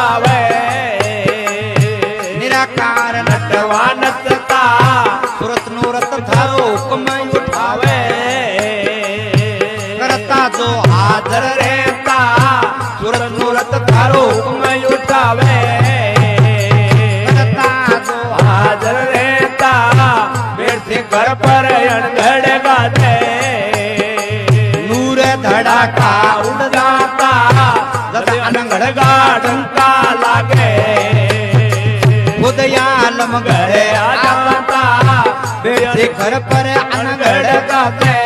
लावे निराकार नटवा नचता सुरत नु रत थारो हुक्म उठावे करता जो हाजर रहता सुरत नु रत थारो हुक्म उठावे करता जो हाजर रहता बैठे घर पर अणगढ़ गाते नूर धड़ाका उड़ जाता जब अनगढ़ का डंका लागे खुद आलम घरे आ जाता बैठे घर पर अनगढ़ गाते